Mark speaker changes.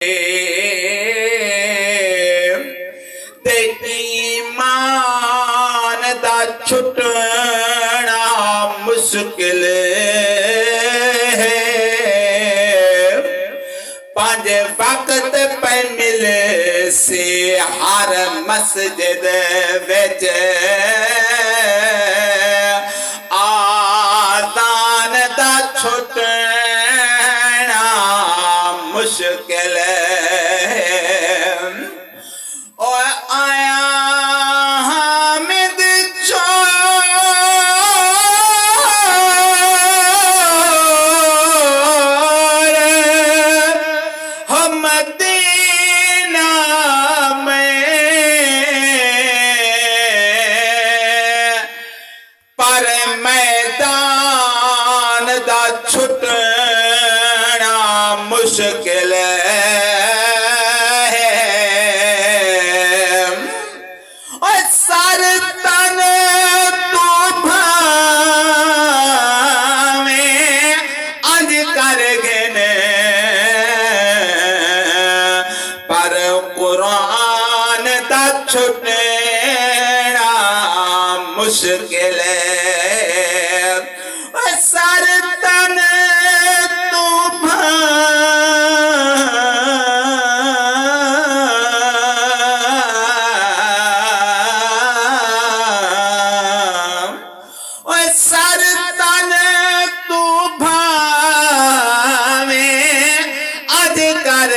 Speaker 1: ते ईमान दा छुटना मुश्किल है। पांच वक्त पे मिले से हर मस्जिद विच आदान दा छुटना मुश्किल है। और आया हामिद छोड़ हम मदीना में, पर मैदान दा छुटना मुश्किल है। सर तन तूफान अज कर गए, पर कुरान दा छुटना मुश्किल है। सर तन सर तन तू भावे अज कर